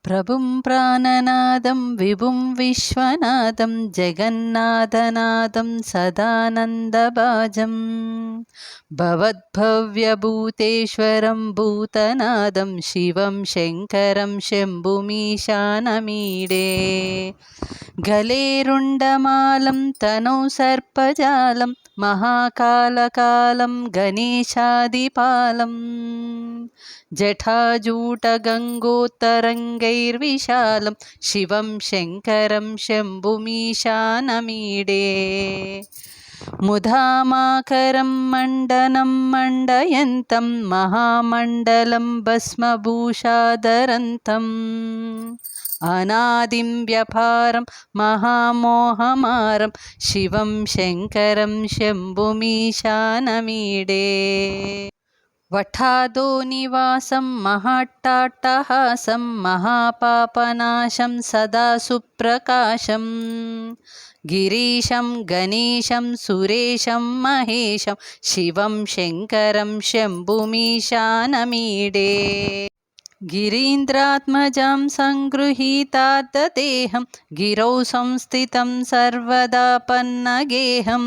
प्रभुं प्राणनादं विभुं विश्वनाथं जगन्नाथनादं सदानन्दभाजं भवद्भव्यभूतेश्वरं भूतनादं शिवं शङ्करं शम्भुमीशानमीडे गले रुण्डमालं तनौ सर्पजालं महाकालकालं गणेशादिपालं जटाजूटगङ्गोत्तरङ्गैर्विशालं शिवं शङ्करं शम्भुमीशानमीडे मुधामाकरं मण्डनं मण्डयन्तं महामण्डलं भस्मभूषाधरन्तम् अनादिं व्यपारं महामोहमारं शिवं शङ्करं शम्भुमीशानमीडे वठादो निवासं महाट्टाट्टहासं महापापनाशं सदा सुप्रकाशं गिरीशं गणेशं सुरेशं महेशं शिवं शङ्करं शम्भुमीशानमीडे गिरीन्द्रात्मजां सङ्गृहीतार्थदेहं गिरौ संस्थितं सर्वदा पन्नगेहं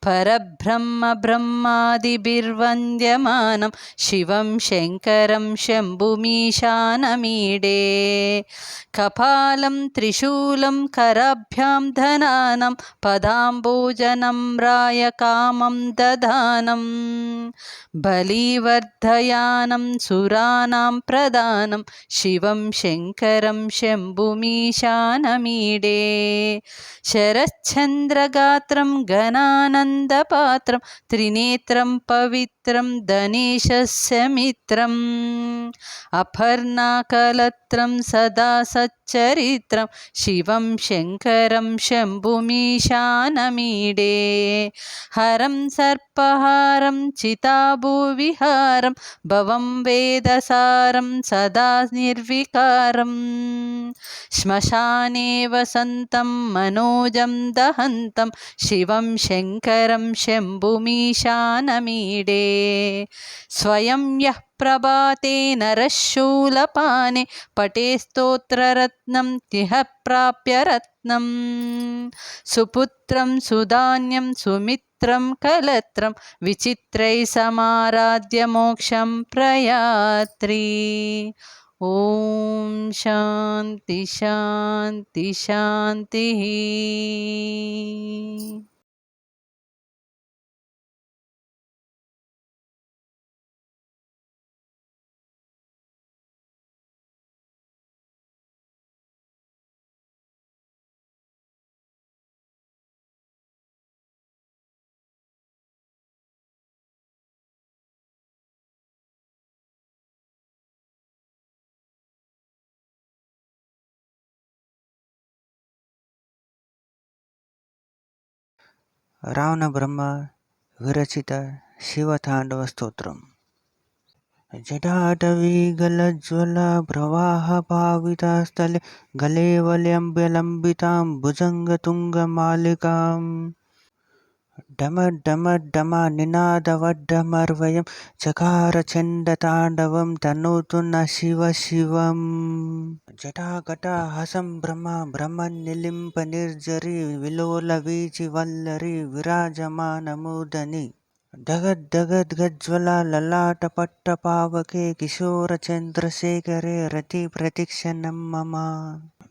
परब्रह्म ब्रह्मादिभिर्वन्द्यमानं शिवं शङ्करं शम्भुमीशानमीडे कपालं त्रिशूलं कराभ्यां धनानं पदाम्बोजनं रायकामं दधानं बलिवर्धयानं सुराणां प्रदानं शिवं शङ्करं शम्भुमीशानमीडे शरच्चन्द्रगात्रं घनानन्दपात्रं त्रिनेत्रं पवित्रं धनेशस्य मित्रम् अपर्णाकलत्रं सदा सच्चरित्रं शिवं शङ्करं शम्भुमीशानमीडे हरं सर्पहारं चिताभुविहारं भवं वेदसारं सदा निर्विकारं श्मशाने वसन्तं मनोजं दहन्तं शिवं शङ्करं शम्भुमीशानमीडे स्वयं यः प्रभाते नरशूलपाने पटे स्तोत्ररत्नं तिह प्राप्य रत्नं सुपुत्रं सुधान्यं सुमित्रं कलत्रं विचित्रैः समाराध्य मोक्षं प्रयात्री। ॐ शान्ति शान्ति शान्तिः। रावण ब्रह्म विरचित शिवतांडव स्तोत्रम्। जटाटवीगलज्ज्वल प्रवाहपावितस्थले गले वलयम्बलम्बितां भुजङ्गतुङ्गमालिकाम् डमड्डमड्डमनिनादवड्डमर्वयं चकार चण्डताण्डवं तनोतु न शिव शिवम् जटाकटाहसं ब्रह्मनिलिम्पनिर्झरी विलोलवीचिवल्लरी विराजमानमूर्धनि दगद्दगद्गज्ज्वला ललाटपट्टपावके किशोरचन्द्रशेखरे रतिप्रतीक्षणं मम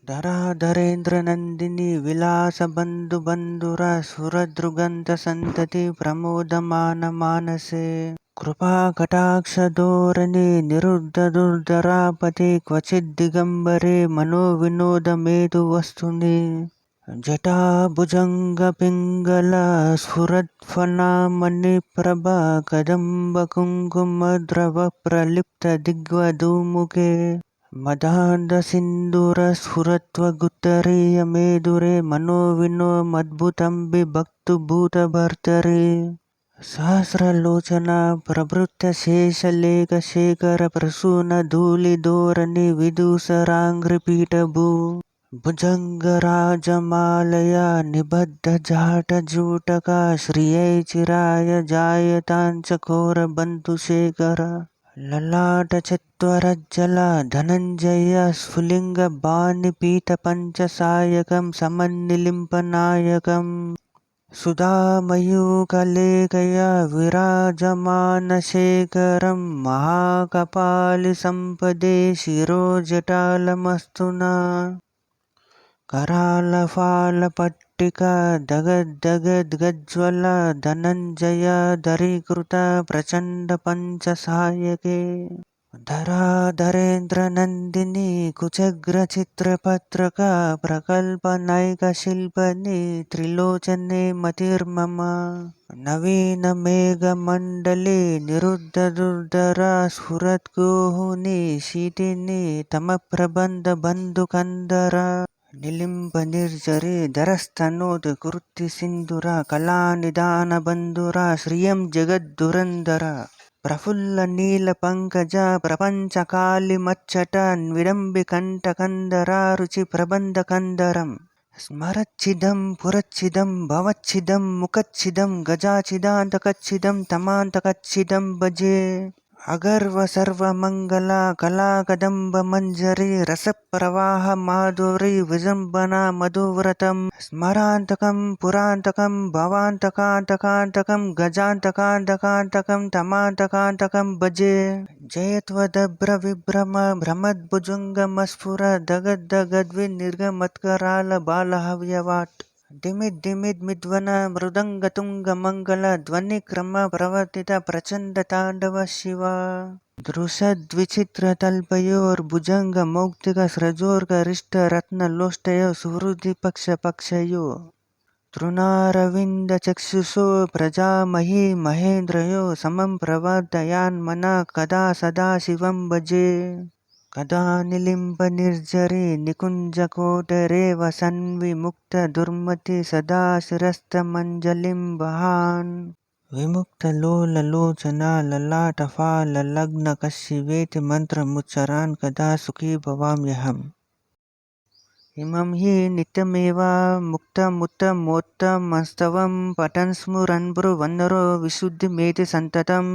धराधरेन्द्रनन्दिनी विलासबन्धुबन्धुरा सुरदृगन्तसन्तति प्रमोदमानमानसे कृपाकटाक्षधोरणे निरुद्धदुर्धरापते क्वचिद्दिगम्बरे मनोविनोदमेधुवस्तुनि जटाभुजङ्गपिङ्गला स्फुरत्फणामणिप्रभा कदम्बकुङ्कुमद्रवप्रलिप्तदिग्वधूमुखे मदान्धसिन्दूरस्फुरत्वगुत्तरीयमेदुरे मनोविनोमद्भुतं बिभक्तुभूतभर्तरे सहस्रलोचना प्रभृत्यशेषलेखशेखरप्रसूनधूलिधोरणि विदूसराङ्घ्रिपीठभू भुजङ्गराजमालया निबद्धजाटजूटका श्रियै चिराय जायतां चकोरबन्धुशेखर ललाटचत्वरज्जल धनञ्जय स्फुलिङ्गबाणिपीठपञ्चसायकं समन्निलिम्पनायकम् सुधामयूखलेखया विराजमानशेखरं महाकपालिसम्पदे शिरोजटालमस्तु नः करालफालपट्टिका दगद्दगद्गज्ज्वल धनञ्जय दरीकृत प्रचण्डपञ्चसायके धराधरेन्द्रनन्दिनी कुचग्रचित्रपत्रका प्रकल्पनैकशिल्पनि त्रिलोचने मतिर्मम नवीनमेघमण्डले निरुद्धदुर्धरा स्फुरद्गोहुनी शीतिनी तमप्रबन्धबन्धुकन्दरा निलिम्बनिर्झरे धरस्तनोत्कृतिसिन्धुरा कलानिदानबन्धुरा श्रियं जगद्धुरन्धरा प्रफुल्लनीलपङ्कजा प्रपञ्चकालिमच्चट विडम्बिकण्ठकन्दरा रुचिप्रबन्धकन्दरम् स्मरच्छिदं पुरच्छिदं भवच्छिदं मुखच्छिदं गजाच्छिदान्तकच्छिदं तमान्तकच्छिदं भजे अगर्व सर्वमङ्गला कलाकदम्बमञ्जरी रसप्रवाह माधुरी विजृम्भणा मधुव्रतं स्मरान्तकं पुरान्तकं भवान्तकान्तकान्तकं गजान्तकान्तकान्तकं तमान्तकान्तकं भजे जयत्वदभ्रविभ्रम भ्रमद्भुजङ्गमस्फुर दगद्दगद्विनिर्गमत्करालबालहव्यवाट् दिमिद्दिमिद्मिध्वन मृदङ्गतुङ्गमङ्गल ध्वनिक्रमप्रवर्तित प्रचण्डताण्डव शिवा दृशद्विचित्रतल्पयोर्भुजङ्गमौक्तिकस्रजोर्गरिष्ठरत्नलोष्टयो सुहृदिपक्षपक्षयो तृणारविन्दचक्षुषो प्रजामही महेन्द्रयो समं प्रवर्धयान्मनः कदा सदाशिवं भजे कदा निलिम्बनिर्झरे निकुञ्जकोटरे वसन्विमुक्तदुर्मति सदा शिरस्तमञ्जलिं वहान् विमुक्तलोललोचना ललाटफाललग्नकशिवेति मन्त्रमुच्चरान् कदा सुखी भवाम्यहम् इमं हि नित्यमेव मुक्तमुत्तमोत्तमस्तवं पठन् स्मरन् ब्रुवन्नरो विशुद्धिमेति सन्ततम्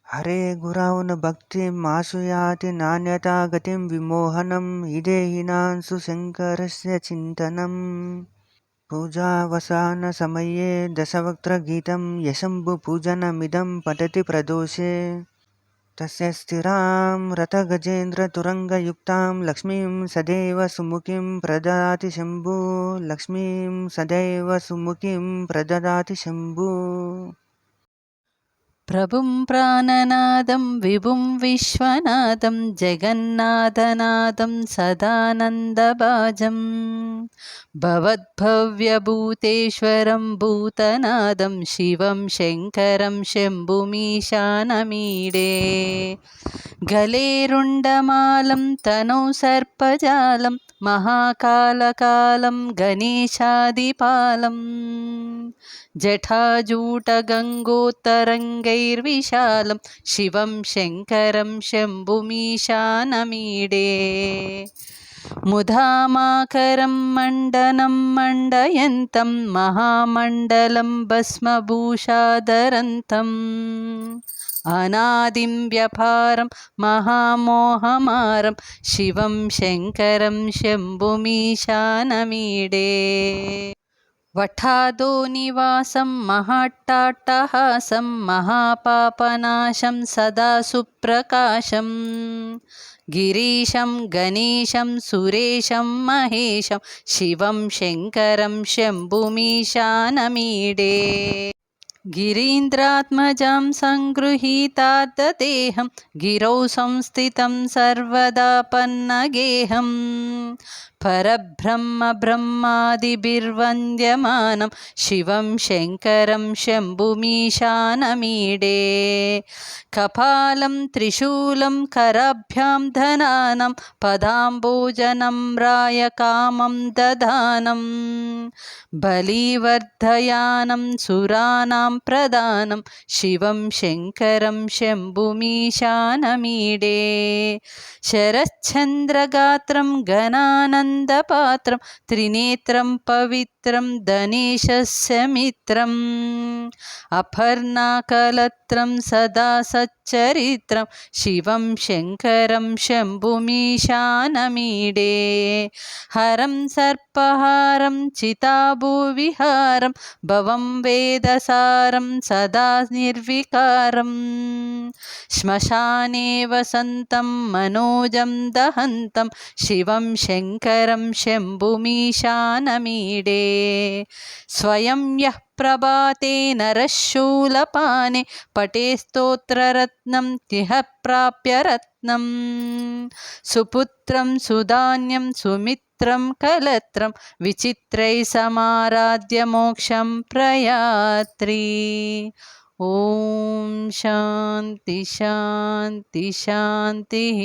हरे गुरौ न भक्तिम् आशुयाति नान्यथा गतिं विमोहनम् इदेहिनांसु शङ्करस्य चिन्तनम् पूजावसानसमये दशवक्त्रगीतं यशम्भुपूजनमिदं पठति प्रदोषे तस्य स्थिरां रथगजेन्द्रतुरङ्गयुक्तां लक्ष्मीं सदैव सुमुखीं प्रददाति शम्भु लक्ष्मीं सदैव सुमुखीं प्रददाति शम्भु प्रभुं प्राणनादं विभुं विश्वनाथं जगन्नाथनाथं सदानन्दभाजं भवद्भव्यभूतेश्वरं भूतनादं शिवं शङ्करं शम्भुमीशानमीडे गलेरुण्डमालं तनौ सर्पजालं महाकालकालं गणेशादिपालम् जटाजूटगङ्गोत्तरङ्गैर्विशालं शिवं शङ्करं शम्भुमीशानमीडे मुधामाकरं मण्डनं मण्डयन्तं महामण्डलं भस्मभूषाधरन्तम् अनादिं व्यपारं महामोहमारं शिवं शङ्करं शम्भुमीशानमीडे वठादो निवासं महाट्टाट्टहासं महापापनाशं सदा सुप्रकाशं गिरीशं गणेशं सुरेशं महेशं शिवं शङ्करं शम्भुमीशानमीडे गिरीन्द्रात्मजां सङ्गृहीतार्थदेहं गिरौ संस्थितं सर्वदा पन्नगेहं परब्रह्म ब्रह्मादिभिर्वन्द्यमानं शिवं शङ्करं शम्भुमीशानमीडे कपालं त्रिशूलं कराभ्यां धनानं पदाम्बोजनं रायकामं दधानं बलिवर्धयानं सुराणां प्रदानं शिवं शङ्करं शम्भुमीशानमीडे शरच्चन्द्रगात्रं गणानन्दपात्रं त्रिनेत्रं पवित्रं सुपुत्रं धनेशस्य मित्रम् अपर्णाकलत्रं सदा सच्चरित्रं शिवं शङ्करं शम्भुमीशानमीडे हरं सर्पहारं चिताभुविहारं भवं वेदसारं सदा निर्विकारं श्मशाने वसन्तं मनोजं दहन्तं शिवं शङ्करं शम्भुमीशानमीडे स्वयं यः प्रभाते नरः शूलपाने पटे स्तोत्ररत्नं तिह प्राप्य रत्नं सुपुत्रं सुधान्यं सुमित्रं कलत्रं विचित्रैः समाराध्य मोक्षं प्रयात्री। ॐ शान्ति शान्ति शान्तिः।